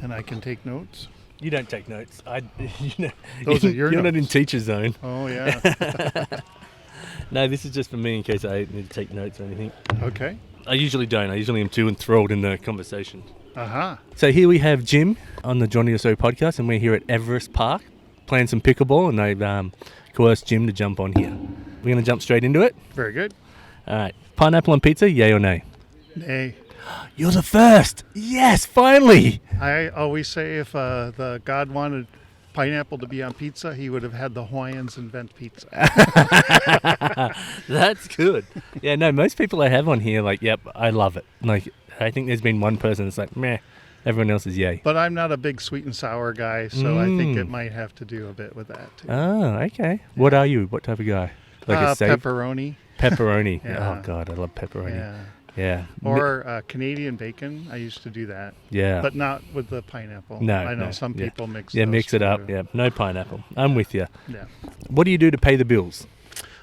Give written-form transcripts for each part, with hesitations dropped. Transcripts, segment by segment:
And I can take notes. You don't take notes. Those are your You're notes. not in teacher zone. Oh, yeah. No, this is just for me in case I need to take notes or anything. Okay. I usually don't. I usually am too enthralled in the conversation. Uh-huh. So here we have Jim on the Johnny or So podcast, and we're here at Everest Park playing some pickleball, and I've coerced Jim to jump on here. We're going to jump straight into it. Very good. All right. Pineapple on pizza, yay or nay? Nay. You're the first. Yes, finally. I always say if the God wanted pineapple to be on pizza, he would have had the Hawaiians invent pizza. That's good. Yeah, no, most people I have on here, like, yep, I love it. Like, I think there's been one person that's like, meh. Everyone else is yay. But I'm not a big sweet and sour guy, so I think it might have to do a bit with that, too. Oh, okay. What are you? What type of guy? Like a pepperoni. Pepperoni. Yeah. Oh, God, I love pepperoni. Yeah. Yeah. Or Canadian bacon. I used to do that. Yeah. But not with the pineapple. No. I know no. some people mix Yeah, those mix it up. too. Yeah, no pineapple. I'm with you. Yeah. What do you do to pay the bills?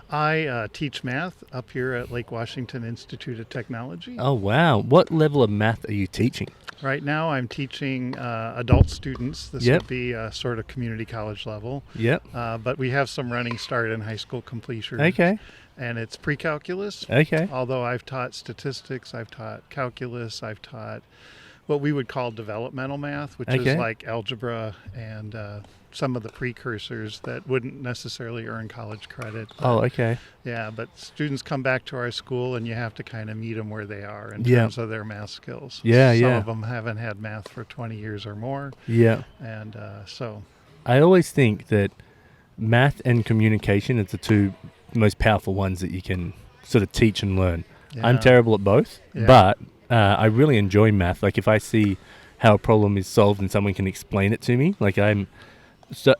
I teach math up here at Lake Washington Institute of Technology. Oh, wow. What level of math are you teaching? Right now I'm teaching adult students. This Yep. would be sort of community college level. Yep. But we have some running start in high school completion. Okay. And it's pre-calculus. Okay. Although I've taught statistics, I've taught calculus, I've taught what we would call developmental math, which is like algebra and some of the precursors that wouldn't necessarily earn college credit. Oh, okay. Yeah, but students come back to our school and you have to kind of meet them where they are in terms of their math skills. Yeah, Some yeah. of them haven't had math for 20 years or more. Yeah. And so... I always think that math and communication are the two most powerful ones that you can sort of teach and learn. Yeah. I'm terrible at both, but I really enjoy math. Like if I see how a problem is solved and someone can explain it to me, like I'm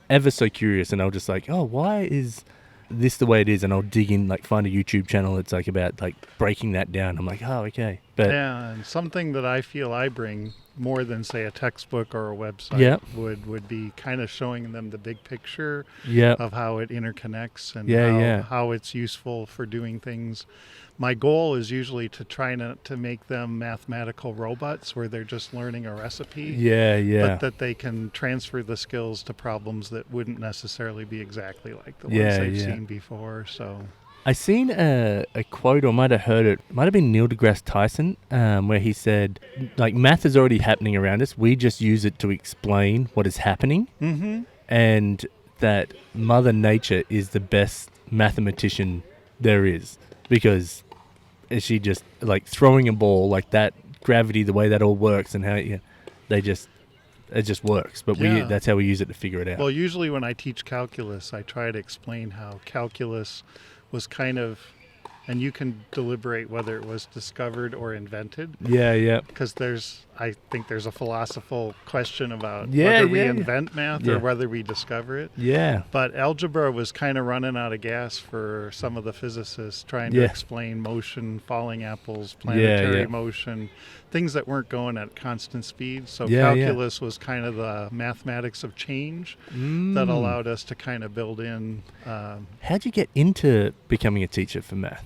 ever so curious, and I'll just like, oh, why is this the way it is? And I'll dig in, like find a YouTube channel that's like about like breaking that down. I'm like, oh, okay. But yeah, and something that I feel I bring more than say a textbook or a website would be kind of showing them the big picture of how it interconnects and how it's useful for doing things. My goal is usually to try not to make them mathematical robots where they're just learning a recipe. But that they can transfer the skills to problems that wouldn't necessarily be exactly like the ones they've seen before. So I seen a quote, or might have heard it, might have been Neil deGrasse Tyson, where he said, like, math is already happening around us. We just use it to explain what is happening. Mm-hmm. And that Mother Nature is the best mathematician there is, because she just, like, throwing a ball, like that gravity, the way that all works, and how it just works. But that's how we use it to figure it out. Well, usually when I teach calculus, I try to explain how calculus was kind of, and you can deliberate whether it was discovered or invented. Yeah. Because I think there's a philosophical question about whether we invent math or whether we discover it. Yeah. But algebra was kind of running out of gas for some of the physicists trying to explain motion, falling apples, planetary motion, things that weren't going at constant speed. So calculus was kind of the mathematics of change that allowed us to kind of build in. How'd you get into becoming a teacher for math?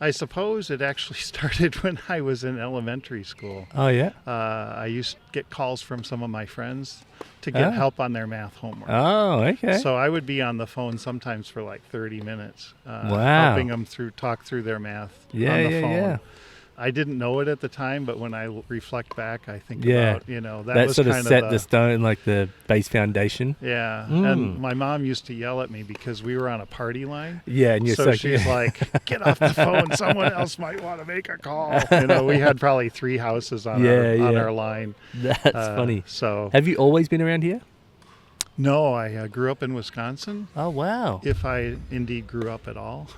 I suppose it actually started when I was in elementary school. Oh, yeah? I used to get calls from some of my friends to get help on their math homework. Oh, okay. So I would be on the phone sometimes for like 30 minutes, helping them talk through their math on the phone. Yeah. I didn't know it at the time, but when I reflect back, I think about, that was sort of kind set the stone, like the base foundation. Yeah. And my mom used to yell at me because we were on a party line. Yeah. And so she's like, get off the phone. Someone else might want to make a call. We had probably 3 houses on our line. That's funny. So have you always been around here? No, I grew up in Wisconsin. Oh, wow. If I indeed grew up at all.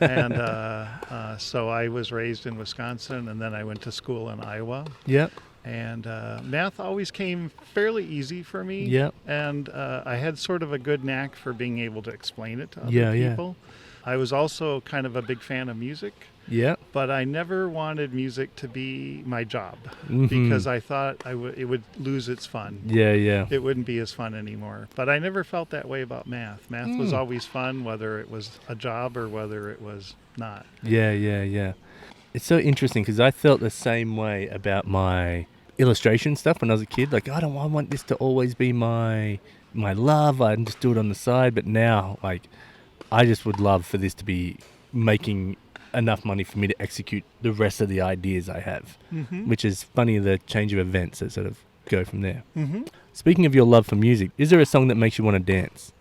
And so I was raised in Wisconsin, and then I went to school in Iowa. Yep. And math always came fairly easy for me. Yep. And I had sort of a good knack for being able to explain it to other people. I was also kind of a big fan of music. Yeah. But I never wanted music to be my job because I thought it would lose its fun. Yeah. It wouldn't be as fun anymore. But I never felt that way about math. Math was always fun, whether it was a job or whether it was not. Yeah. It's so interesting because I felt the same way about my illustration stuff when I was a kid. Like, I want this to always be my love. I can just do it on the side. But now, like, I just would love for this to be making enough money for me to execute the rest of the ideas I have, which is funny, the change of events that sort of go from there. Speaking of your love for music, is there a song that makes you want to dance?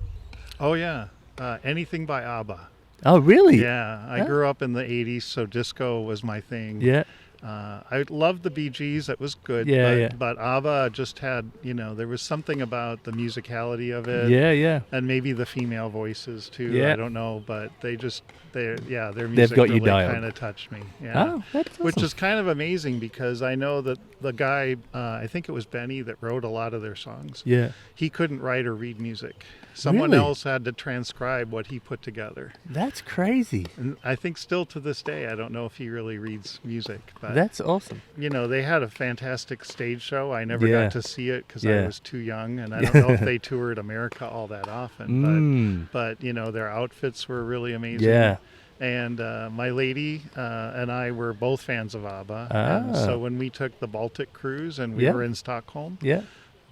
Oh, yeah. Anything by ABBA. Oh, really? Yeah. I grew up in the 80s, so disco was my thing. Yeah. I loved the Bee Gees. It was good. But ABBA just had, there was something about the musicality of it. Yeah, yeah. And maybe the female voices, too. Yeah. I don't know. But their They've music got you really dialed. kind of touched me. Yeah. Oh, that's awesome. Which is kind of amazing because I know that the guy, I think it was Benny, that wrote a lot of their songs. Yeah. He couldn't write or read music. Someone Really? else had to transcribe what he put together. That's crazy. And I think still to this day, I don't know if he really reads music. But, That's awesome. they had a fantastic stage show. I never Yeah. got to see it because Yeah. I was too young. And I don't know if they toured America all that often. But their outfits were really amazing. Yeah. And my lady and I were both fans of ABBA. And so when we took the Baltic cruise and we Yeah. were in Stockholm, Yeah.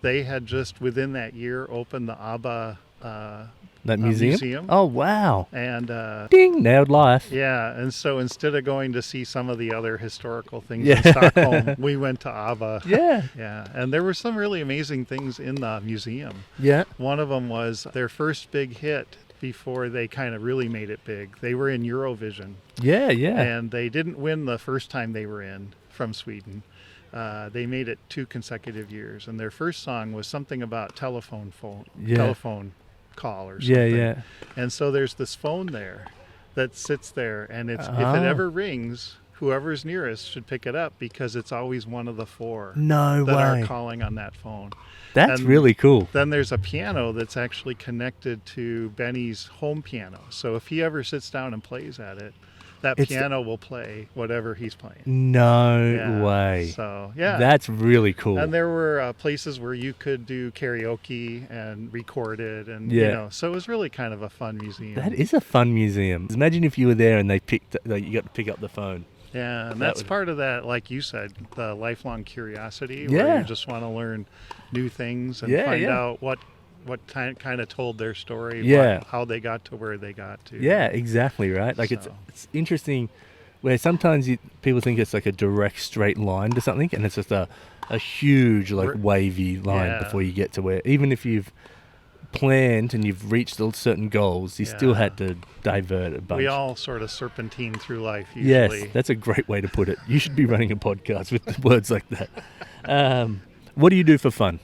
they had just within that year opened the ABBA That museum? Oh, wow. And Ding, nailed life. yeah, and so instead of going to see some of the other historical things Yeah. in Stockholm, we went to ABBA. Yeah. Yeah, and there were some really amazing things in the museum. Yeah. One of them was their first big hit before they kind of really made it big. They were in Eurovision. Yeah, yeah. And they didn't win the first time they were in from Sweden. They made it 2 consecutive years, and their first song was something about telephone call or something. Yeah, yeah. And so there's this phone there that sits there, and if it ever rings, whoever's nearest should pick it up because it's always one of the 4 No that way. are calling on that phone. That's And really cool. Then there's a piano that's actually connected to Benny's home piano. So if he ever sits down and plays at it, that piano will play whatever he's playing. No way. So, yeah. That's really cool. And there were places where you could do karaoke and record it. And, so it was really kind of a fun museum. That is a fun museum. Imagine if you were there and you got to pick up the phone. Yeah, and that's part of that, like you said, the lifelong curiosity, where you just want to learn new things and find out what kind of told their story, how they got to where they got to. Yeah, exactly, right? Like it's interesting where sometimes people think it's like a direct straight line to something, and it's just a huge wavy line before you get to where, even if you've planned and you've reached certain goals, you still had to divert a bunch. We all sort of serpentine through life usually. Yes, that's a great way to put it. You should be running a podcast with words like that. What do you do for fun?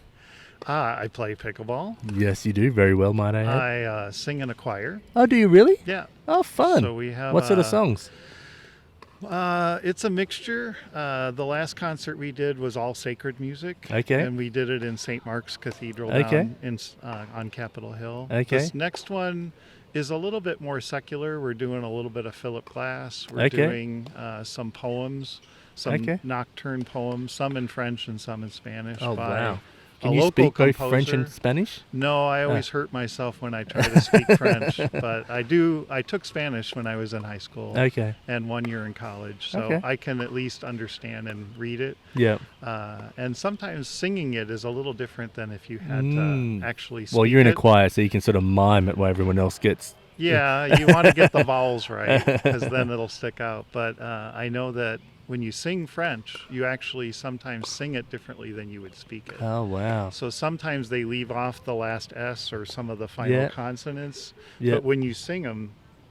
I play pickleball. Yes, you do. Very well, might I add. I sing in a choir. Oh, do you really? Yeah. Oh, fun. So we have... What sort of songs? It's a mixture. The last concert we did was all sacred music. Okay. And we did it in St. Mark's Cathedral down on Capitol Hill. Okay. This next one is a little bit more secular. We're doing a little bit of Philip Glass. We're doing some poems, some nocturne poems, some in French and some in Spanish. Oh, by wow. a Can you local speak both composer. French and Spanish? No, I always hurt myself when I try to speak French, but I took Spanish when I was in high school. Okay. And 1 year in college, so I can at least understand and read it. Yeah. And sometimes singing it is a little different than if you had to actually speak Well, you're in a it. choir, so you can sort of mime it while everyone else gets... Yeah, you want to get the vowels right, because then it'll stick out. But I know that when you sing French, you actually sometimes sing it differently than you would speak it. Oh, wow. So sometimes they leave off the last S or some of the final consonants. Yeah. But when you sing them,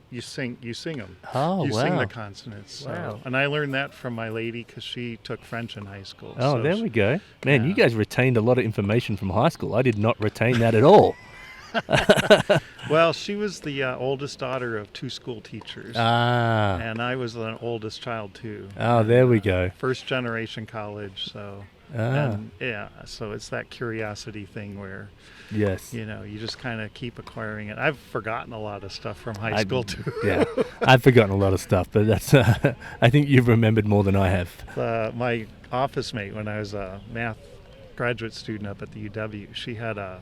you sing them. Oh, you wow. sing the consonants. So. Wow. And I learned that from my lady because she took French in high school. Oh, so there we go. Man, you guys retained a lot of information from high school. I did not retain that at all. Well, she was the oldest daughter of 2 school teachers. Ah. And I was the oldest child, too. Oh, there we go. First generation college, so... And, so it's that curiosity thing where... Yes. You just kind of keep acquiring it. I've forgotten a lot of stuff from high school, too. Yeah. I've forgotten a lot of stuff, but that's... I think you've remembered more than I have. My office mate, when I was a math graduate student up at the UW, she had a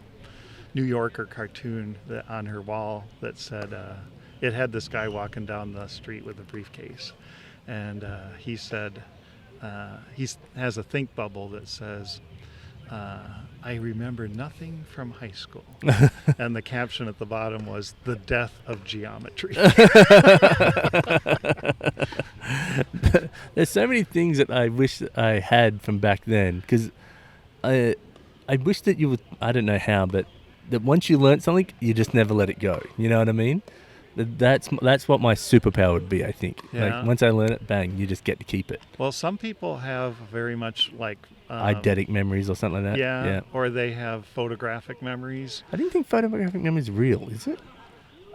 New Yorker cartoon on her wall that said, it had this guy walking down the street with a briefcase. And he said, he has a think bubble that says, I remember nothing from high school. And the caption at the bottom was, the death of geometry. There's so many things that I wish that I had from back then, because I wish that you would, I don't know how, but that once you learn something, you just never let it go. You know what I mean? That's what my superpower would be, I think. Yeah. Like, once I learn it, bang, you just get to keep it. Well, some people have very much like... eidetic memories or something like that. Yeah, or they have photographic memories. I didn't think photographic memory is real, is it?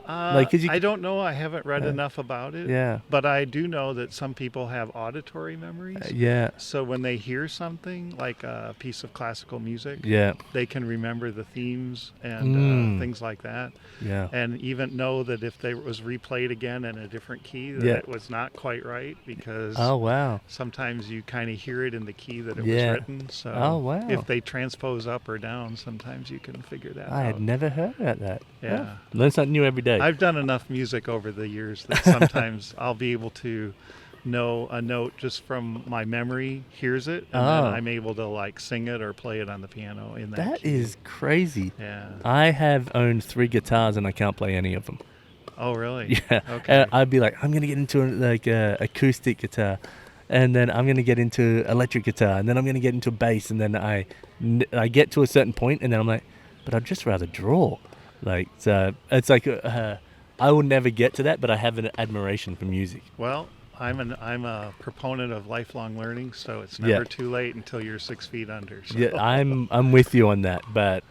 I don't know. I haven't read enough about it. Yeah. But I do know that some people have auditory memories. Yeah. So when they hear something like a piece of classical music, yeah, they can remember the themes and things like that. Yeah. And even know that if they was replayed again in a different key, that it was not quite right, because sometimes you kind of hear it in the key that it was written. So if they transpose up or down, sometimes you can figure that out. I had never heard about that. Yeah. Learn something new every day. I've done enough music over the years that sometimes I'll be able to know a note just from my memory hears it, and then I'm able to like sing it or play it on the piano in that That key. is crazy. Yeah. I have owned 3 guitars and I can't play any of them. Oh, really? Yeah. Okay. I'd be like, I'm going to get into acoustic guitar, and then I'm going to get into electric guitar, and then I'm going to get into bass, and then I get to a certain point, and then I'm like, but I'd just rather draw. Like, so it's like I will never get to that, but I have an admiration for music. Well, I'm a proponent of lifelong learning, so it's never too late until you're 6 feet under. So. Yeah, I'm with you on that, but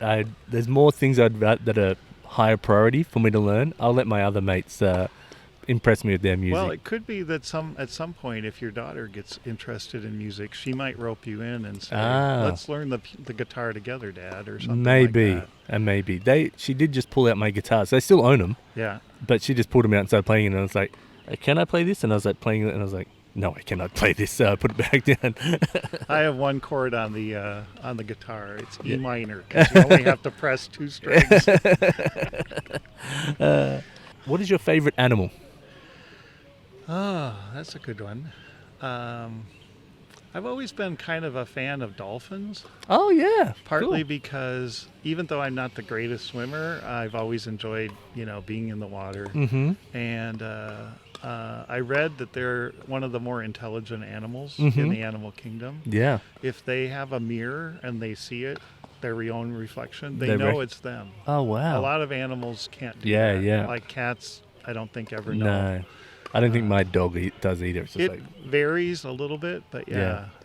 there's more things that are higher priority for me to learn. I'll let my other mates impress me with their music. Well, it could be that at some point, if your daughter gets interested in music, she might rope you in and say, let's learn the guitar together, Dad, or something like that. Maybe. She did just pull out my guitars. They still own them. Yeah. But she just pulled them out and started playing it, and I was like, can I play this? And I was like playing it, and I was like, no, I cannot play this. Put it back down. I have one chord on the guitar. It's E minor, because you only have to press 2 strings. What is your favorite animal? Oh, that's a good one. I've always been kind of a fan of dolphins. Oh, yeah. Partly cool. because even though I'm not the greatest swimmer, I've always enjoyed, being in the water. Mm-hmm. And I read that they're one of the more intelligent animals in the animal kingdom. Yeah. If they have a mirror and they see it, their own reflection, they know it's them. Oh, wow. A lot of animals can't do that. Yeah. Like cats, I don't think ever know. No. I don't think my dog does either. It varies a little bit, but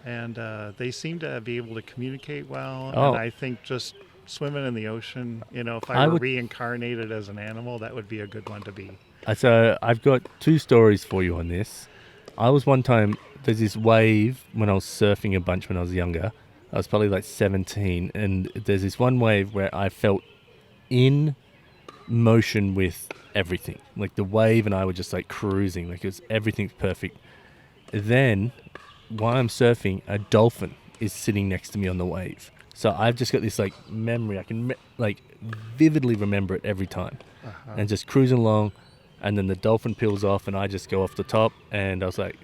and they seem to be able to communicate well. Oh. And I think just swimming in the ocean, if I were reincarnated as an animal, that would be a good one to be. So I've got 2 stories for you on this. I was one time, there's this wave when I was surfing a bunch when I was younger. I was probably like 17, and there's this one wave where I felt in motion with everything. Like the wave and I were just like cruising, like everything's perfect. Then while I'm surfing, a dolphin is sitting next to me on the wave. So I've just got this like memory. I can vividly remember it every time. And just cruising along, and then the dolphin peels off and I just go off the top, and I was like,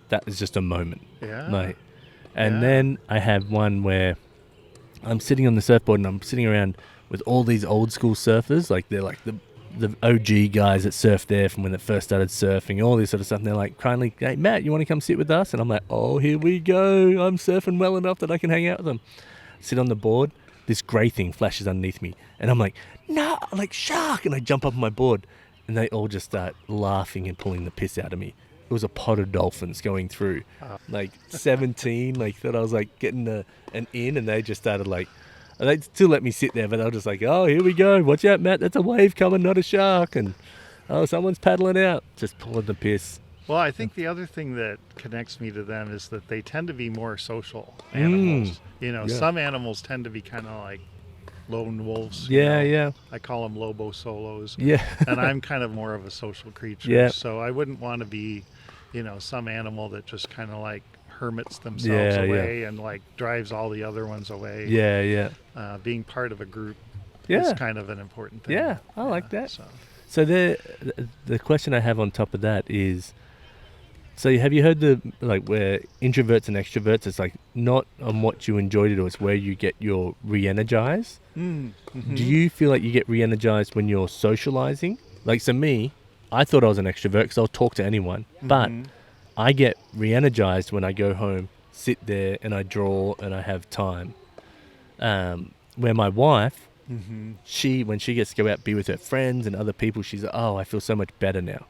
that is just a moment. Yeah. And then I have one where I'm sitting on the surfboard and I'm sitting around with all these old school surfers, like they're like the OG guys that surfed there from when they first started surfing, all this sort of stuff. And they're like, kindly, hey, Matt, you want to come sit with us? And I'm like, oh, here we go. I'm surfing well enough that I can hang out with them. Sit on the board. This grey thing flashes underneath me. And I'm like, no, like shark. And I jump up on my board. And they all just start laughing and pulling the piss out of me. It was a pod of dolphins going through. Like 17, like thought I was like getting an in, and they just started like, they still let me sit there, but they were just like, oh, here we go. Watch out, Matt. That's a wave coming, not a shark. And, oh, someone's paddling out. Just pulling the piss. Well, I think the other thing that connects me to them is that they tend to be more social animals. Some animals tend to be kind of like lone wolves. Yeah. I call them lobo solos. Yeah. And I'm kind of more of a social creature. Yeah. So I wouldn't want to be, some animal that just kind of like hermits themselves away and like drives all the other ones away. Yeah. Being part of a group is kind of an important thing. Yeah, I like that. So the question I have on top of that is, So have you heard where introverts and extroverts, it's like not on what you enjoy to do, it's where you get your re-energize? Mm-hmm. Do you feel like you get re-energized when you're socializing? Like, so me, I thought I was an extrovert because I'll talk to anyone, but I get re-energized when I go home, sit there, and I draw and I have time. Where my wife, when she gets to go out, be with her friends and other people, she's like, oh, I feel so much better now.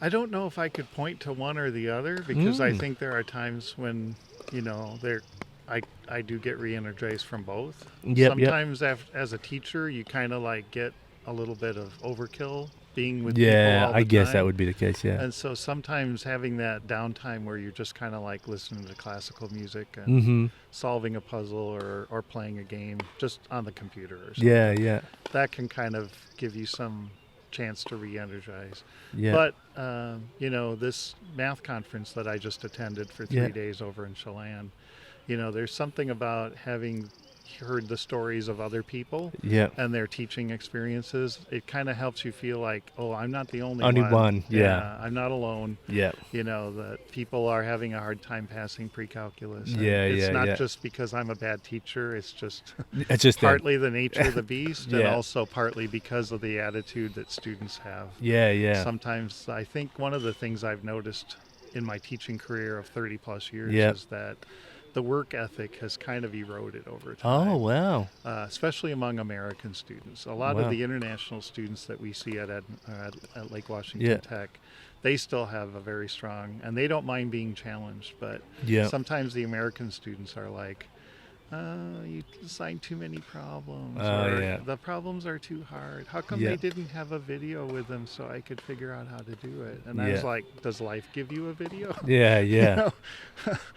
I don't know if I could point to one or the other, because I think there are times when, I do get re-energized from both. Sometimes as a teacher, you kind of like get a little bit of overkill being with people all the I guess time. that would be the case, yeah. And so sometimes having that downtime where you're just kind of like listening to classical music and solving a puzzle or playing a game just on the computer or something. Yeah. That can kind of give you some chance to re-energize. Yeah. But, this math conference that I just attended for 3 days over in Chelan, there's something about having heard the stories of other people and their teaching experiences. It kind of helps you feel like, oh, I'm not the only one. I'm not alone. That people are having a hard time passing pre-calculus. It's not just because I'm a bad teacher. It's just partly the nature of the beast and also partly because of the attitude that students have. Sometimes I think one of the things I've noticed in my teaching career of 30 plus years is that the work ethic has kind of eroded over time. Oh, wow. Especially among American students. A lot of the international students that we see at Lake Washington Tech, they still have a very strong, and they don't mind being challenged, but sometimes the American students are like, you assigned too many problems, the problems are too hard. How come they didn't have a video with them so I could figure out how to do it? And I was like, does life give you a video?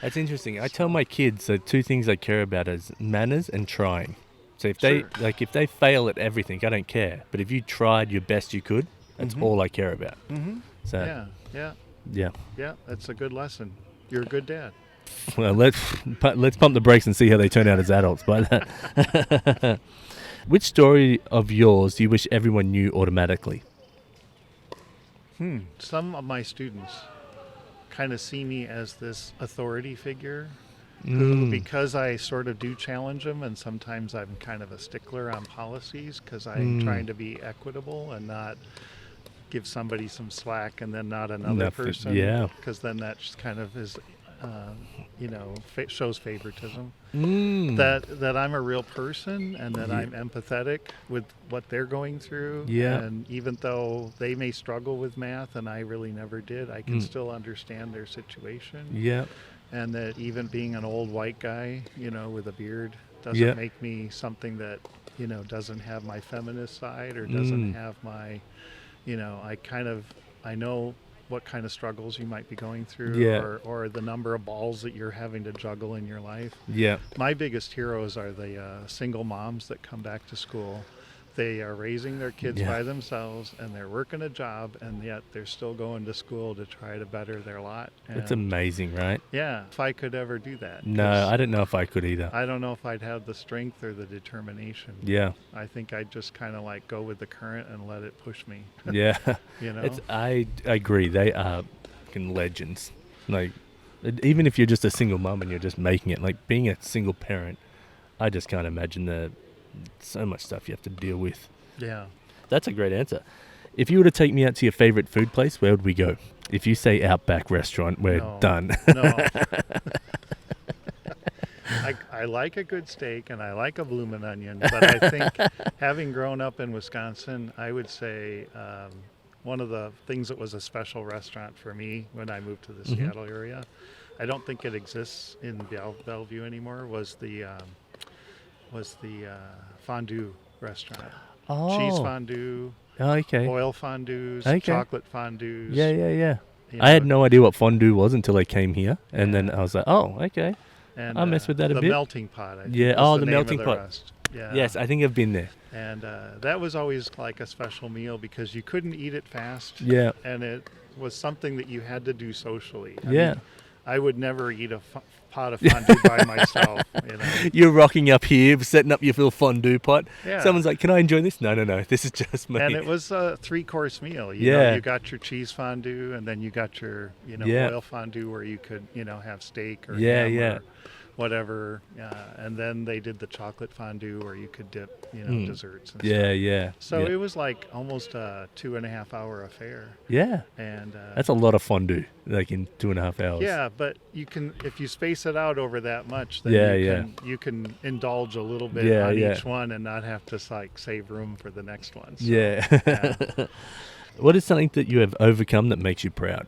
That's interesting. I tell my kids that two things I care about is manners and trying. So if they fail at everything, I don't care. But if you tried your best you could, that's all I care about. So yeah, that's a good lesson. You're a good dad. Well, let's pump the brakes and see how they turn out as adults. But which story of yours do you wish everyone knew automatically? Some of my students kind of see me as this authority figure who, because I sort of do challenge them, and sometimes I'm kind of a stickler on policies because I'm trying to be equitable and not give somebody some slack and then not another person. Because then that just kind of is... shows favoritism. That I'm a real person and that I'm empathetic with what they're going through. And even though they may struggle with math and I really never did, I can still understand their situation. And that even being an old white guy, with a beard doesn't make me something that, doesn't have my feminist side or doesn't have my, I know what kind of struggles you might be going through or the number of balls that you're having to juggle in your life. My biggest heroes are the single moms that come back to school. They are raising their kids by themselves and they're working a job, and yet they're still going to school to try to better their lot. It's amazing, right? Yeah, if I could ever do that. No, I don't know if I could either. I don't know if I'd have the strength or the determination. I think I'd just kind of like go with the current and let it push me. I agree. They are fucking legends. Like, even if you're just a single mom and you're just making it, like being a single parent, I just can't imagine so much stuff you have to deal with. That's a great answer. If you were to take me out to your favorite food place, where would we go? If you say Outback restaurant, we're done. No. I like a good steak and I like a bloomin' onion, but I think having grown up in Wisconsin, I would say one of the things that was a special restaurant for me when I moved to the Seattle area, I don't think it exists in Bellevue anymore, was the fondue restaurant. Cheese fondue, oil fondues, chocolate fondues. I had no idea what fondue was until I came here, and then I was like, oh, okay. And I'll mess with that a bit. The melting pot. I think the melting pot. Yes, I think I've been there. And that was always like a special meal because you couldn't eat it fast. And it was something that you had to do socially. I mean, I would never eat a pot of fondue by myself. You're rocking up here, setting up your little fondue pot. Yeah. Someone's like, "Can I enjoy this?" No, this is just me. And it was a 3-course meal. You know, you got your cheese fondue, and then you got your oil fondue where you could have steak or ham or whatever, and then they did the chocolate fondue where you could dip desserts and stuff. So it was like almost a 2.5-hour affair. And that's a lot of fondue, like in 2.5 hours. Yeah, but you can, if you space it out over that much, then you can indulge a little bit on each one and not have to like save room for the next one. So, What is something that you have overcome that makes you proud?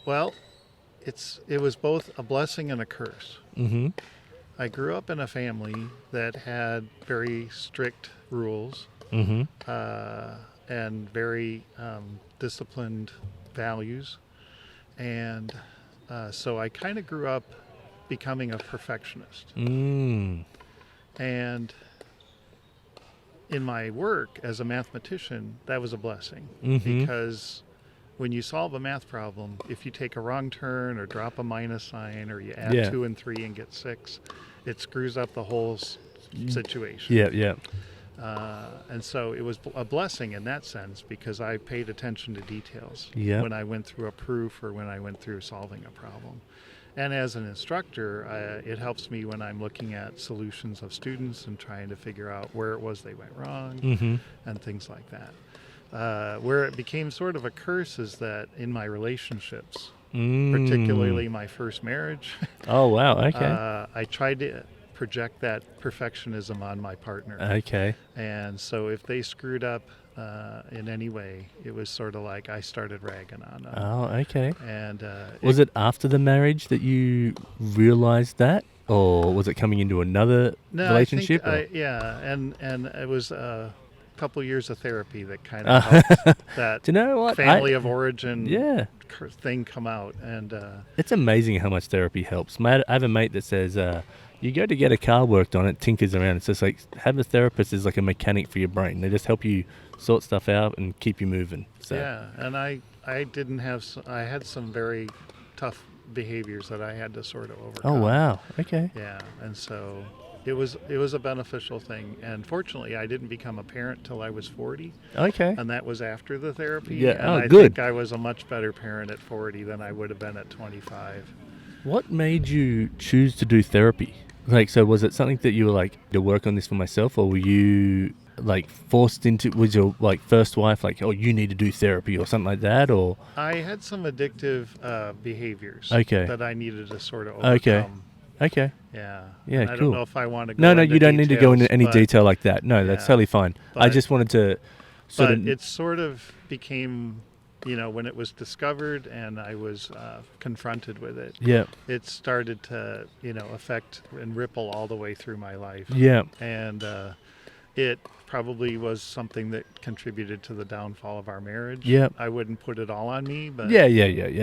Well, it was both a blessing and a curse. Mm-hmm. I grew up in a family that had very strict rules and very disciplined values. And so I kind of grew up becoming a perfectionist. And in my work as a mathematician, that was a blessing because when you solve a math problem, if you take a wrong turn or drop a minus sign or you add 2 and 3 and get 6, it screws up the whole situation. And so it was a blessing in that sense because I paid attention to details when I went through a proof or when I went through solving a problem. And as an instructor, it helps me when I'm looking at solutions of students and trying to figure out where it was they went wrong and things like that. Where it became sort of a curse is that in my relationships, particularly my first marriage, oh wow, okay, I tried to project that perfectionism on my partner. Okay. And so if they screwed up in any way, it was sort of like I started ragging on them. Oh, okay. And was it after the marriage that you realized that? Or was it coming into another relationship? I think, and it was couple years of therapy that kind of helped that Do you know what? family of origin thing come out. And it's amazing how much therapy helps. I have a mate that says you go to get a car worked on, it tinkers around. It's just like have a therapist is like a mechanic for your brain. They just help you sort stuff out and keep you moving. So. Yeah, and I had some very tough behaviors that I had to sort of overcome. Oh wow, okay. Yeah, and so it was a beneficial thing, and fortunately I didn't become a parent till I was 40. Okay. And that was after the therapy. Yeah, and I good. think I was a much better parent at 40 than I would have been at 25. What made you choose to do therapy? Like, so was it something that you were like, to work on this for myself, or were you like forced into, was your like first wife like, oh, you need to do therapy or something like that, or? I had some addictive behaviors that I needed to sort of overcome. Okay. Yeah. Yeah, and cool. I don't know if I want to go No, into you don't need to go into details, any detail like that. No, that's totally fine. I just wanted to it sort of became, when it was discovered and I was confronted with it, it started to, affect and ripple all the way through my life. Yeah. And it probably was something that contributed to the downfall of our marriage. Yeah. I wouldn't put it all on me, but yeah.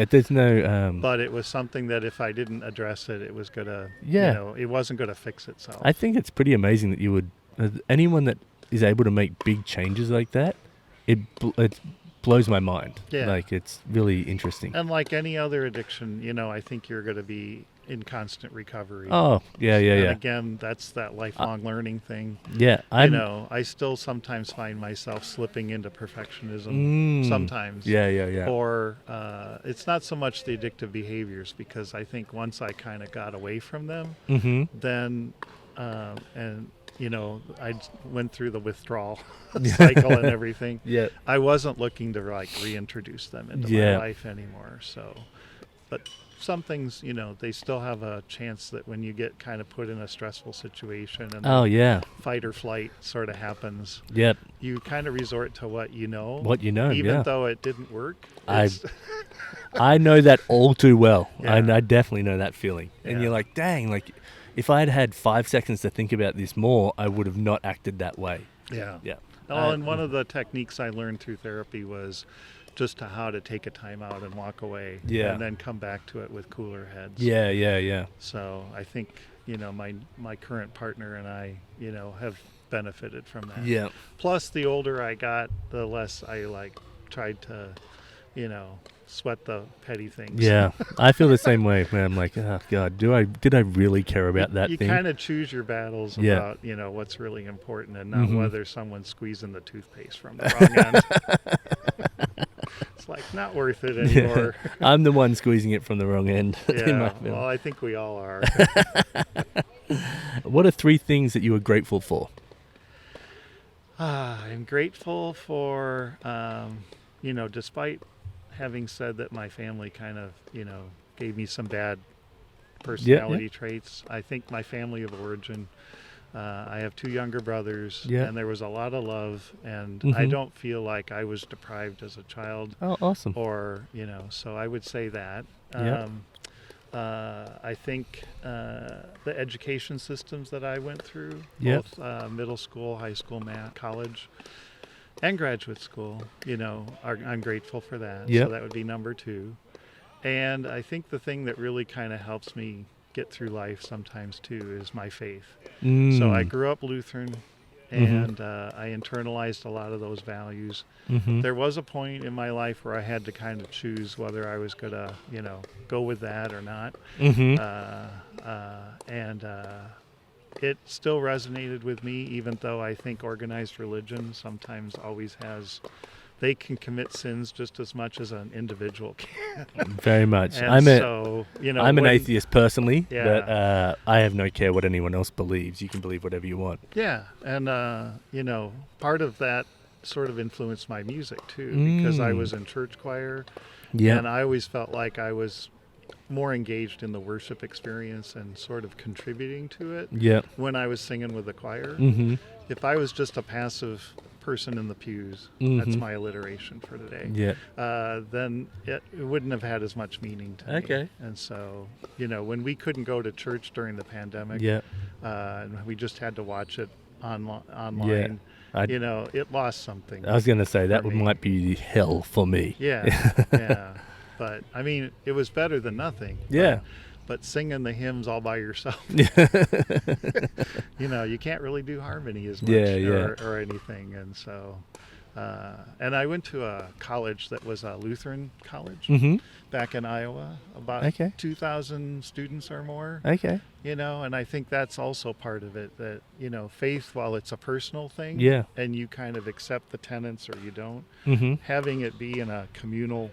There's no. But it was something that if I didn't address it, it was gonna. It wasn't gonna fix itself. I think it's pretty amazing that you would. Anyone that is able to make big changes like that, it blows my mind. Yeah. Like it's really interesting. And like any other addiction, I think you're going to be in constant recovery. Oh, yeah. And again, that's that lifelong learning thing. Yeah. I still sometimes find myself slipping into perfectionism sometimes. Yeah. Or it's not so much the addictive behaviors, because I think once I kind of got away from them, then, I went through the withdrawal cycle and everything. Yeah. I wasn't looking to like reintroduce them into my life anymore. So, but some things, they still have a chance that when you get kind of put in a stressful situation and fight or flight sort of happens, you kind of resort to what you know. Even though it didn't work. I know that all too well. I definitely know that feeling. And you're like, dang, like if I had had 5 seconds to think about this more, I would have not acted that way. Yeah. Oh, and one of the techniques I learned through therapy was just how to take a time out and walk away and then come back to it with cooler heads. Yeah. So I think, my current partner and I, have benefited from that. Yeah. Plus, the older I got, the less I tried to, sweat the petty things. Yeah, I feel the same way. Man, I'm like, oh God, did I really care about that you thing? kind of choose your battles about what's really important, and not whether someone's squeezing the toothpaste from the wrong end. It's like not worth it anymore. Yeah. I'm the one squeezing it from the wrong end. Yeah, well, I think we all are. What are 3 things that you are grateful for? I'm grateful for, despite having said that my family kind of, gave me some bad personality traits, I think my family of origin, I have 2 younger brothers, and there was a lot of love, and I don't feel like I was deprived as a child. Oh, awesome. Or, so I would say that. I think the education systems that I went through, both middle school, high school, college, and graduate school, I'm grateful for that. So that would be number 2. And I think the thing that really kind of helps me get through life sometimes too is my faith. So I grew up Lutheran, and I internalized a lot of those values. There was a point in my life where I had to kind of choose whether I was gonna, go with that or not. And it still resonated with me, even though I think organized religion sometimes always has. They can commit sins just as much as an individual can. Very much. And I'm an atheist personally, but I have no care what anyone else believes. You can believe whatever you want. Yeah, and part of that sort of influenced my music too, because I was in church choir, and I always felt like I was more engaged in the worship experience and sort of contributing to it when I was singing with the choir. If I was just a passive person in the pews, that's my alliteration for today, then it wouldn't have had as much meaning to me. And so, when we couldn't go to church during the pandemic, and we just had to watch it online, it lost something. I was going to say that might be hell for me. But I mean, it was better than nothing. But singing the hymns all by yourself, you can't really do harmony as much or anything. And so, and I went to a college that was a Lutheran college back in Iowa, about 2,000 students or more. And I think that's also part of it, that, faith, while it's a personal thing, and you kind of accept the tenets or you don't, having it be in a communal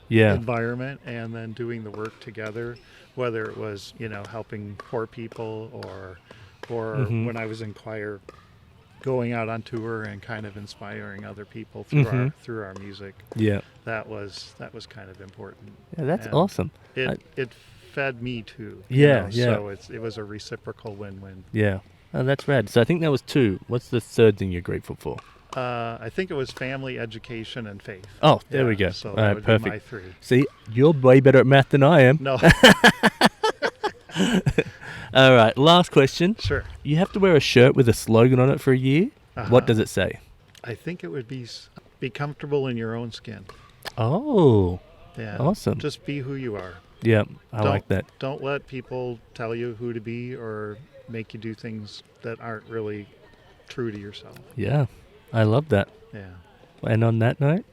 environment and then doing the work together, whether it was helping poor people or when I was in choir, going out on tour and kind of inspiring other people through our music. That was kind of important. That's awesome. It fed me too. So it was a reciprocal win-win. Oh, that's rad. So I think that was 2. What's the 3rd thing you're grateful for? I think it was family, education, and faith. Oh, there we go. So all that right, would perfect. be my 3. See, you're way better at math than I am. No. All right, last question. Sure. You have to wear a shirt with a slogan on it for a year. What does it say? I think it would be comfortable in your own skin. Oh, awesome. Just be who you are. I like that. Don't let people tell you who to be or make you do things that aren't really true to yourself. I love that. And on that note,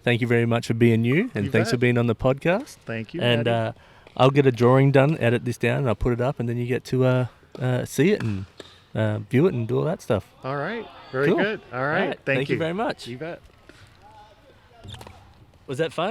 thank you very much for being you, and thanks for being on the podcast. Thank you. And I'll get a drawing done, edit this down, and I'll put it up, and then you get to see it and view it and do all that stuff. All right. Very good. All right. Thank you very much. You bet. Was that fun?